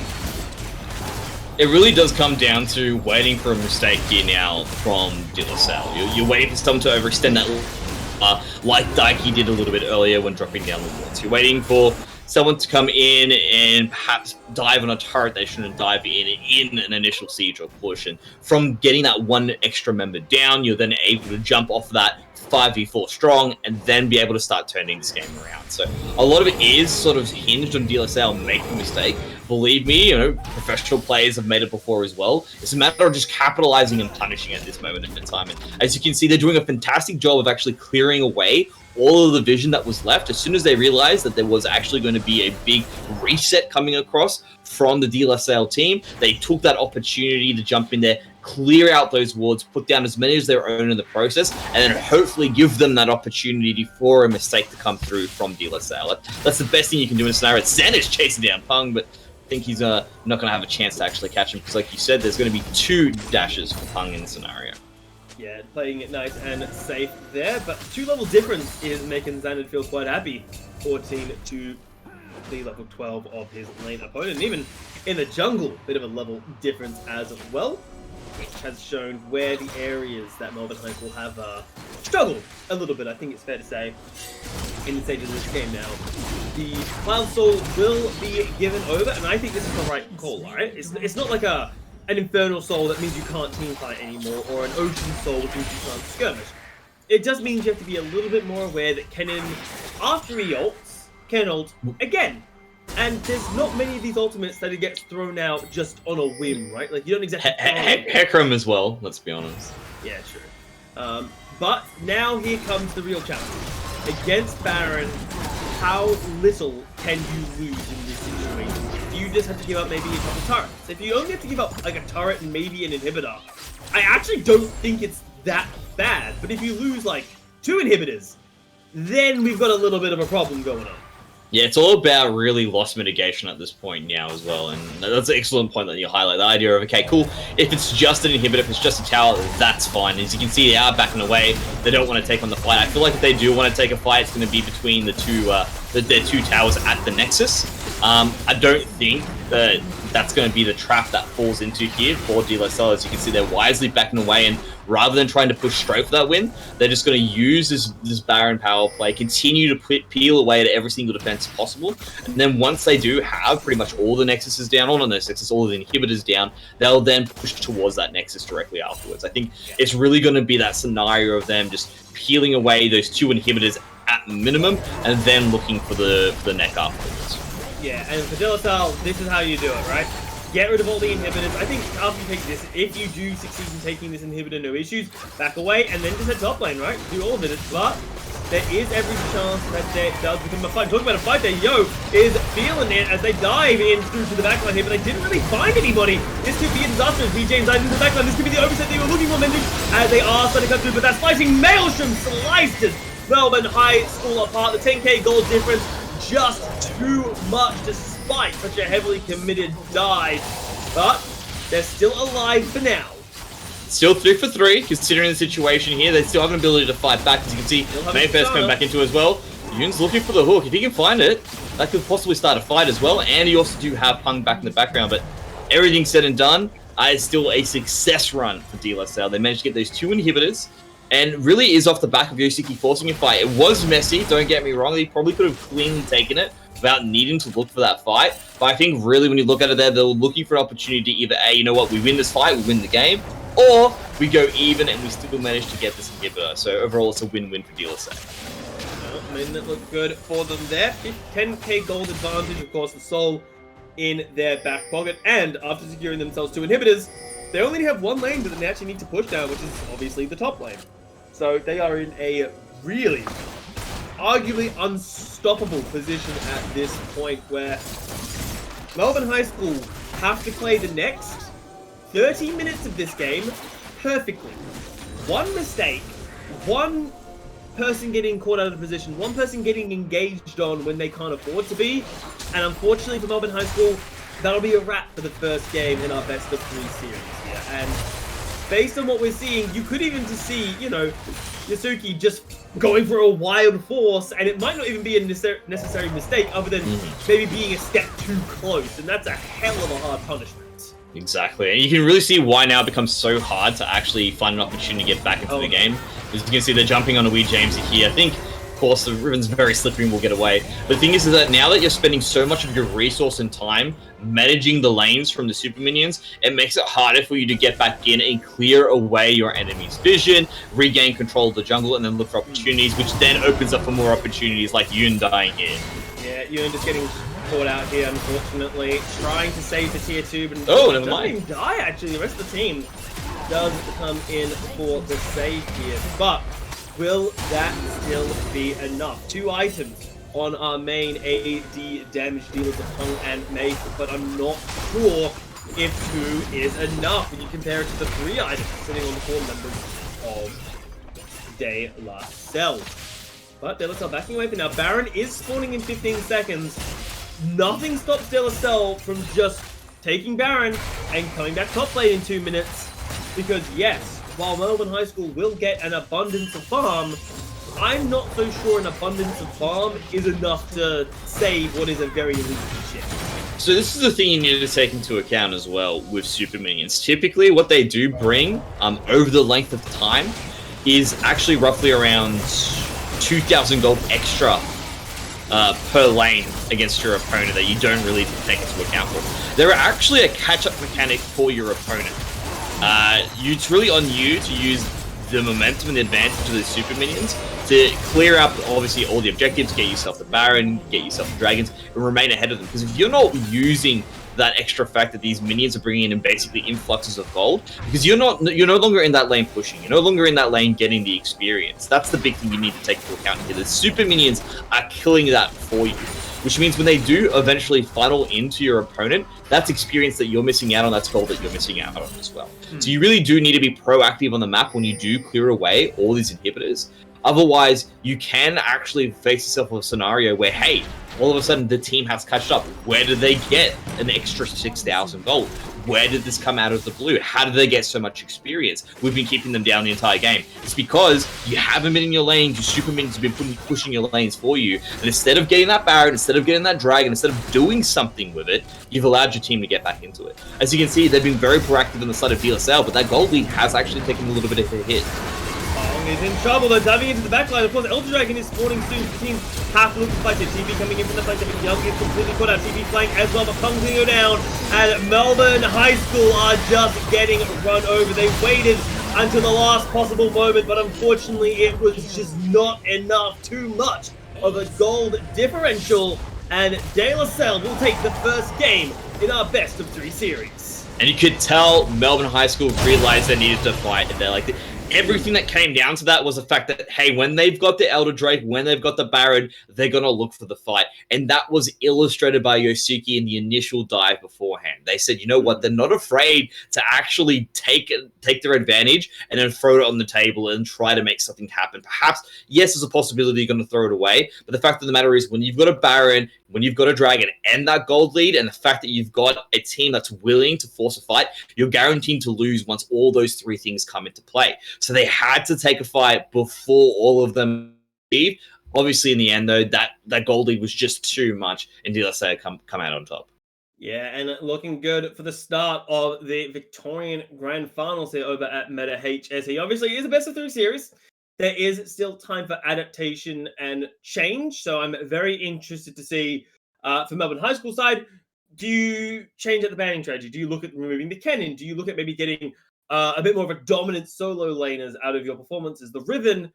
Speaker 2: It really does come down to waiting for a mistake here now from De La Salle. You're waiting for someone to overextend that, like Daiki did a little bit earlier when dropping down the wards. You're waiting for someone to come in and perhaps dive on a turret they shouldn't dive in an initial siege or push. And from getting that one extra member down, you're then able to jump off that 5v4 strong and then be able to start turning this game around. So a lot of it is sort of hinged on De La Salle making a mistake. Believe me, professional players have made it before as well. It's a matter of just capitalizing and punishing at this moment in time. And as you can see, they're doing a fantastic job of actually clearing away all of the vision that was left. As soon as they realized that there was actually going to be a big reset coming across from the De La Salle team, they took that opportunity to jump in there, clear out those wards, put down as many as their own in the process, and then hopefully give them that opportunity for a mistake to come through from De La Salle. That's the best thing you can do in a scenario. Xander's chasing down Pung, but I think he's not going to have a chance to actually catch him, because like you said, there's going to be 2 dashes for Pung in the scenario.
Speaker 1: Yeah, playing it nice and safe there, but 2-level difference is making Xander feel quite happy. 14 to the level 12 of his lane opponent, and even in the jungle, bit of a level difference as well, which has shown where the areas that Melbourne High School have struggled a little bit, I think it's fair to say, in the stages of this game now. The Cloud Soul will be given over, and I think this is the right call, right? It's not like an Infernal Soul that means you can't teamfight anymore, or an Ocean Soul which means you can't skirmish. It just means you have to be a little bit more aware that Kennen, after he ults, can ult again. And there's not many of these ultimates that it gets thrown out just on a whim, right? Like, you don't exactly...
Speaker 2: Hecarim as well, let's be honest.
Speaker 1: Yeah, true. But now here comes the real challenge. Against Baron, how little can you lose in this situation? Do you just have to give up maybe a couple turrets? If you only have to give up like a turret and maybe an inhibitor, I actually don't think it's that bad. But if you lose like 2 inhibitors, then we've got a little bit of a problem going on.
Speaker 2: Yeah, it's all about really loss mitigation at this point now as well, and that's an excellent point that you highlight. The idea of, okay, cool, if it's just an inhibitor, if it's just a tower, that's fine. As you can see, they are backing away. They don't want to take on the fight. I feel like if they do want to take a fight, it's going to be between the two, their 2 towers at the Nexus. I don't think that that's going to be the trap that falls into here for Salle. As you can see, they're wisely backing away, and rather than trying to push straight for that win, they're just going to use this Baron power play, continue to peel away at every single defense possible, and then once they do have pretty much all the Nexuses down, all the Nexuses, all the inhibitors down, they'll then push towards that Nexus directly afterwards. I think it's really going to be that scenario of them just peeling away those 2 inhibitors at minimum, and then looking for the neck afterwards.
Speaker 1: Yeah, and for Salle, this is how you do it, right? Get rid of all the inhibitors. I think after you take this, if you do succeed in taking this inhibitor, no issues, back away, and then just head top lane, right? Do all of it. But there is every chance that it does become a fight. Talking about a fight there, Yo is feeling it as they dive in through to the backline here, but they didn't really find anybody. This could be a disaster as BJ dives into the backline. This could be the overset they were looking for, Mendy, as they are starting to come through, but that slicing Maelstrom slices Melbourne High School apart. The 10k gold difference, just too much despite such a heavily committed dive, but they're still alive for now.
Speaker 2: Still 3 for 3, considering the situation here. They still have an ability to fight back, as you can see. Mayfair's coming back into as well. Yoon's looking for the hook. If he can find it, that could possibly start a fight as well. And you also do have Pung back in the background, but everything said and done, it's still a success run for Salle. They managed to get those 2 inhibitors, and really is off the back of Yoshiki forcing a fight. It was messy, don't get me wrong. He probably could have cleanly taken it without needing to look for that fight. But I think really when you look at it there, they're looking for an opportunity to either, A, you know what, we win this fight, we win the game, or we go even and we still manage to get this inhibitor. So overall, it's a win-win for Salle.
Speaker 1: I mean, that looked good for them there. 10k gold advantage, of course, the soul in their back pocket. And after securing themselves 2 inhibitors, they only have 1 lane that they actually need to push down, which is obviously the top lane. So they are in a really, arguably unstoppable position at this point, where Melbourne High School have to play the next 30 minutes of this game perfectly. 1 mistake, 1 person getting caught out of position, 1 person getting engaged on when they can't afford to be, and unfortunately for Melbourne High School, that'll be a wrap for the first game in our best of 3 series here. And based on what we're seeing, you could even just see, you know, Yasuki just going for a wild force, and it might not even be a necessary mistake other than maybe being a step too close, and that's a hell of a hard punishment.
Speaker 2: Exactly, and you can really see why now it becomes so hard to actually find an opportunity to get back into the game. As you can see, they're jumping on a wee James here. I think, of course, the Riven's very slippery and will get away. But the thing is that now that you're spending so much of your resource and time managing the lanes from the super minions, it makes it harder for you to get back in and clear away your enemy's vision, regain control of the jungle, and then look for opportunities, which then opens up for more opportunities like Yoon dying here.
Speaker 1: Yeah, Yoon just getting caught out here, unfortunately. Trying to save the tier 2, but
Speaker 2: never mind.
Speaker 1: doesn't even die, actually. The rest of the team does come in for the save here. But will that still be enough? 2 items on our main AD damage dealers of Pung and Mace, but I'm not sure if 2 is enough when you compare it to the 3 items sitting on the 4 members of Salle. But Salle backing away for now. Baron is spawning in 15 seconds. Nothing stops Salle from just taking Baron and coming back top lane in 2 minutes. Because yes, while Melbourne High School will get an abundance of farm, I'm not so sure an abundance of farm is enough to save what is a very elite ship.
Speaker 2: So this is the thing you need to take into account as well with super minions. Typically what they do bring over the length of time is actually roughly around 2,000 gold extra per lane against your opponent that you don't really take into account for. They're actually a catch-up mechanic for your opponent. It's really on you to use the momentum and the advantage of the super minions to clear up, obviously, all the objectives, get yourself the Baron, get yourself the Dragons, and remain ahead of them. Because if you're not using that extra fact that these minions are bringing in basically influxes of gold, because you're no longer in that lane pushing, you're no longer in that lane getting the experience. That's the big thing you need to take into account here. The super minions are killing that for you, which means when they do eventually funnel into your opponent, that's experience that you're missing out on, that's gold that you're missing out on as well. So you really do need to be proactive on the map when you do clear away all these inhibitors. Otherwise, you can actually face yourself with a scenario where, hey, all of a sudden the team has catched up. Where did they get an extra 6,000 gold? where did this come out of the blue? How did they get so much experience? We've been keeping them down the entire game. It's because you haven't been in your lanes, your super minions have been pushing your lanes for you, and instead of getting that Baron, instead of getting that Dragon, instead of doing something with it, you've allowed your team to get back into it. As you can see, they've been very proactive on the side of DLSL, but that gold lead has actually taken a little bit of a hit.
Speaker 1: Is in trouble though, diving into the backline. Of course, Elder Dragon is spawning soon. The teams have to look to fight it. TV coming in from the flank. Young is completely caught out. TV flank as well, but Kong's gonna go down. And Melbourne High School are just getting run over. They waited until the last possible moment, but unfortunately, it was just not enough. Too much of a gold differential, and De La Salle will take the first game in our best of 3 series.
Speaker 2: And you could tell Melbourne High School realized they needed to fight, and they're like, everything that came down to that was the fact that, hey, when they've got the Elder Drake, when they've got the Baron, they're going to look for the fight. And that was illustrated by Yosuke in the initial dive beforehand. They said, you know what, they're not afraid to actually take their advantage and then throw it on the table and try to make something happen. Perhaps, yes, there's a possibility you're going to throw it away, but the fact of the matter is when you've got a Baron, when you've got a Dragon and that gold lead, and the fact that you've got a team that's willing to force a fight, you're guaranteed to lose once all those 3 things come into play. So they had to take a fight before all of them leave. Obviously, in the end, though, that gold lead was just too much, and De La Salle come out on top.
Speaker 1: Yeah, and looking good for the start of the Victorian Grand Finals here over at Meta HSE. Obviously, it is a best of 3 series. There is still time for adaptation and change, so I'm very interested to see, for Melbourne High School side, do you change at the banning strategy? Do you look at removing the Kennen? Do you look at maybe getting a bit more of a dominant solo laners out of your performances? The Riven,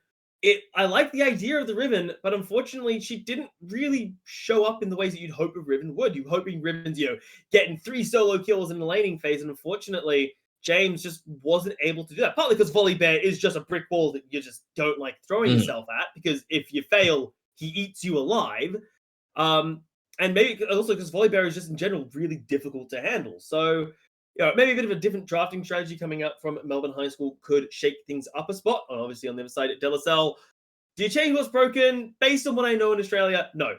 Speaker 1: I like the idea of the Riven, but unfortunately, she didn't really show up in the ways that you'd hope a Riven would. You're hoping Riven's, getting 3 solo kills in the laning phase, and unfortunately, James just wasn't able to do that. Partly because Volibear is just a brick wall that you just don't like throwing yourself at, because if you fail, he eats you alive. And maybe also because Volibear is just in general really difficult to handle. So, maybe a bit of a different drafting strategy coming up from Melbourne High School could shake things up a spot. And obviously on the other side at De La Salle, do you change what's broken? Based on what I know in Australia, no.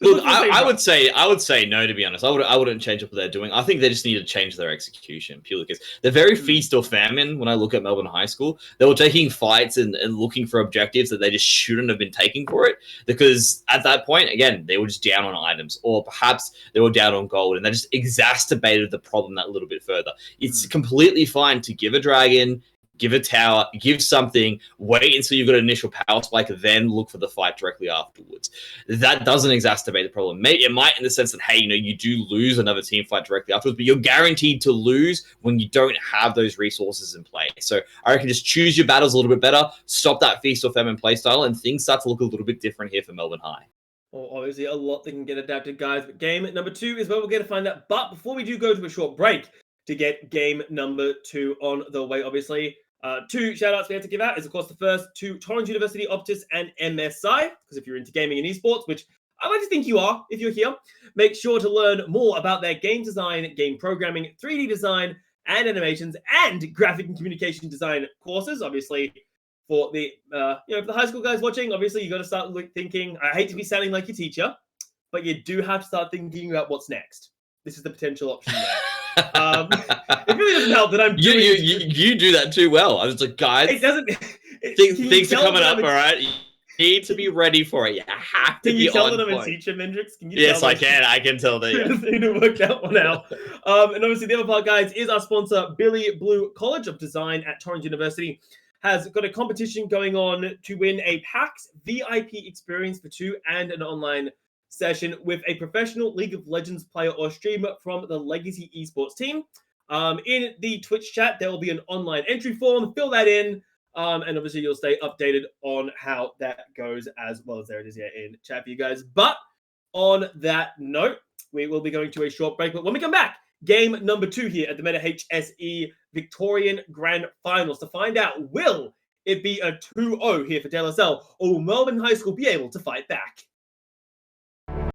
Speaker 2: Look, I would say no, to be honest. I wouldn't change up what they're doing. I think they just need to change their execution purely because they're very feast or famine. When I look at Melbourne High School, they were taking fights and looking for objectives that they just shouldn't have been taking for it, because at that point, again, they were just down on items, or perhaps they were down on gold, and they just exacerbated the problem that little bit further. It's completely fine to give a Dragon, give a tower, give something, wait until you've got an initial power spike, then look for the fight directly afterwards. That doesn't exacerbate the problem. Maybe it might in the sense that, hey, you do lose another team fight directly afterwards, but you're guaranteed to lose when you don't have those resources in play. So I reckon just choose your battles a little bit better, stop that feast or famine playstyle, and things start to look a little bit different here for Melbourne High.
Speaker 1: Well, obviously a lot that can get adapted, guys, but game number 2 is where we're going to find that. But before we do go to a short break to get game number 2 on the way, obviously, 2 shout-outs we have to give out is, of course, the first to Torrens University, Optus, and MSI, because if you're into gaming and esports, which I like to think you are if you're here, make sure to learn more about their game design, game programming, 3D design, and animations, and graphic and communication design courses. Obviously, for the for the high school guys watching, obviously, you got to start thinking, I hate to be sounding like your teacher, but you do have to start thinking about what's next. This is the potential option there. It really doesn't help that I'm doing...
Speaker 2: You do that too well. I was like, guys,
Speaker 1: it doesn't...
Speaker 2: things are coming up, all right? You need to be ready for it. You have to be on point. Can you tell that I'm a teacher,
Speaker 1: Mendrix?
Speaker 2: Yes, I can. I can tell that.
Speaker 1: I just need to work that one out. And obviously, the other part, guys, is our sponsor, Billy Blue College of Design at Torrens University. Has got a competition going on to win a PAX VIP experience for 2 and an online session with a professional League of Legends player or streamer from the Legacy Esports team. In the Twitch chat, there will be an online entry form. Fill that in, and obviously you'll stay updated on how that goes as well as there it is here in chat for you guys. But on that note, we will be going to a short break. But when we come back, game number 2 here at the Meta HSE Victorian Grand Finals to find out, will it be a 2-0 here for De La Salle, or will Melbourne High School be able to fight back?